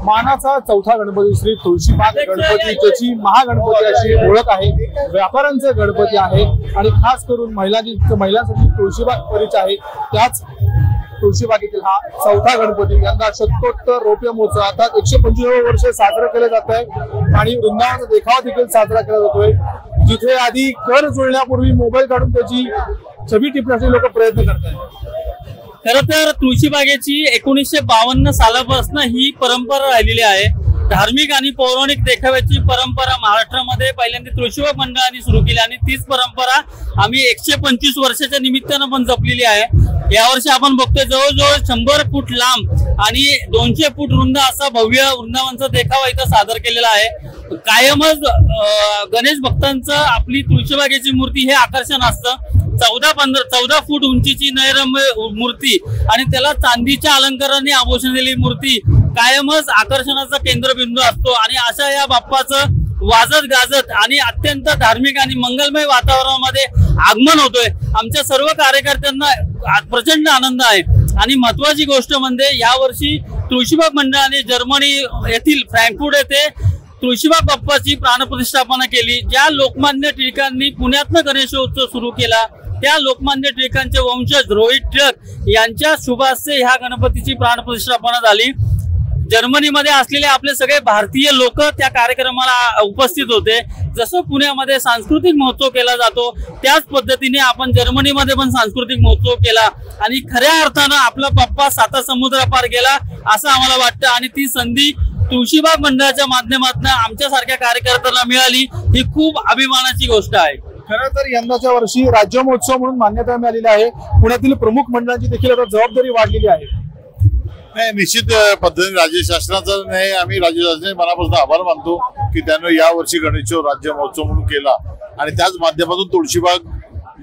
मानाचा चौथा गणपती श्री तुळशीबाग गणपती, त्याची महागणपती अशी ओळख आहे, व्यापाऱ्यांचा गणपती आहे आणि खास करून महिलांसाठी तुळशीबाग परिचय आहे। त्याच तुळशीबागेतील हा चौथा गणपती यंदा शतकोत्तर रौप्य महोत्सव अर्थात 125 वर्ष साजरा केले जात आहे आणि वृंदावनाचा देखावा देखील साजरा केला जातोय। जिथे आधी कर जुळण्यापूर्वी मोबाईल काढून त्याची छबी टिपण्याचे लोक प्रयत्न करतात। खरं तर तुळशीबागेची 1952 सालापासून ही परंपरा राहिलेली आहे। धार्मिक आणि पौराणिक देखाव्याची परंपरा महाराष्ट्रामध्ये पहिल्यांदा तुळशीबाग मंडळाने सुरू केली आणि तीच परंपरा आम्ही 125 वर्षाच्या निमित्तानं पण जपलेली आहे। यावर्षी आपण बघतोय जवळजवळ 100 फूट लांब आणि 200 फूट रुंद असा भव्य वृंदावनचा देखावा इथं सादर केलेला आहे। कायमच गणेश भक्तांचं आपली तुळशीबागेची मूर्ती हे आकर्षण असतं। 14 फूट उंचीची नैरम्य मूर्ती आणि त्याला चांदीच्या अलंकाराने आभूषणलेली मूर्ती कायमच आकर्षणाचा केंद्रबिंदू असतो आणि अशा या बाप्पाचं वाजत गाजत आणि अत्यंत धार्मिक आणि मंगलमय वातावरणामध्ये आगमन होतोय। आमच्या सर्व कार्यकर्त्यांना प्रचंड आनंद आहे आणि महत्वाची गोष्ट म्हणजे यावर्षी तुळशीबाग मंडळाने जर्मनी येथील फ्रँकफर्ट येथे तुळशीबाग बाप्पाची प्राणप्रतिष्ठापना केली। ज्या लोकमान्य टिळकांनी पुण्यातनं गणेशोत्सव सुरू केला त्या लोकमान्य टिळकांचे वंशज रोहित टिळक यांच्या शुभास्ते ह्या गणपतीची प्राणप्रतिष्ठापना झाली। जर्मनीमध्ये असलेले आपले सगळे भारतीय लोक त्या कार्यक्रमाला उपस्थित होते। जसं पुण्यामध्ये सांस्कृतिक महोत्सव केला जातो त्याच पद्धतीने आपण जर्मनीमध्ये पण सांस्कृतिक महोत्सव केला आणि खऱ्या अर्थानं आपला बाप्पा 7 समुद्रापार गेला असं आम्हाला वाटतं आणि ती संधी तुळशीबाग मंडळाच्या माध्यमातून आमच्यासारख्या कार्यकर्त्यांना मिळाली ही खूप अभिमानाची गोष्ट आहे। खरं तर यंदाच्या वर्षी राज्य महोत्सव म्हणून मान्यता मिळालेली आहे। पुण्यातील प्रमुख मंडळांची देखील आता जबाबदारी वाढलेली आहे। नाही, निश्चित पद्धतीने राज्य शासनाचा नाही, आम्ही राज्य शासनाचे मनापासून आभार मानतो की त्यानं या वर्षी गणेशोत्सव राज्य महोत्सव म्हणून केला आणि त्याच माध्यमातून तुळशीबाग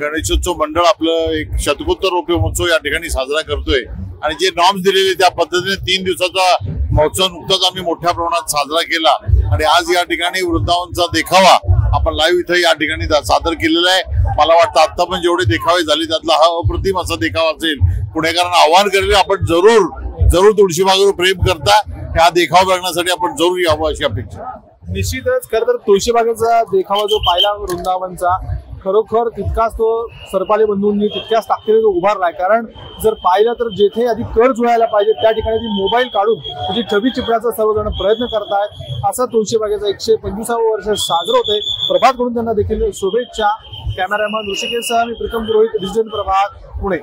गणेशोत्सव मंडळ आपलं एक शतकोत्तर रौप्य महोत्सव या ठिकाणी साजरा करतोय आणि जे नॉर्म्स दिलेले त्या पद्धतीने 3 दिवसाचा महोत्सव नुकताच आम्ही मोठ्या प्रमाणात साजरा केला आणि आज या ठिकाणी वृंदावनचा देखावा आपण लाईव्ह इथं या ठिकाणी सादर केलेला आहे। मला वाटतं आता पण जेवढे देखावे झाले त्यातला हा अप्रतिम असा देखावा असेल। पुणेकरांना आव्हान करेल आपण जरूर तुळशीबागेवर प्रेम करता हा देखावा बघण्यासाठी आपण जरूर यावं अशी अपेक्षा। निश्चितच खरं तर तुळशीबागेचा देखावा जो पाहिला वृंदावनचा खरोखर तितकाच तो सरपाले बंधूंनी तितक्याच ताकदीने उभारलाय। कारण जर पाहिलं तर जेथे आधी कर जुळायला पाहिजे त्या ठिकाणी मोबाईल काढून त्याची छबी चिपण्याचा सर्वजण प्रयत्न करतायत। असं तुळशीबागेचं 125वं वर्ष साजरं होतंय। प्रभात कडून त्यांना देखील शुभेच्छा। कॅमेरामॅन ऋषिकेश सह मी प्रीतम पुरोहित, डिजिटल प्रभात, पुणे।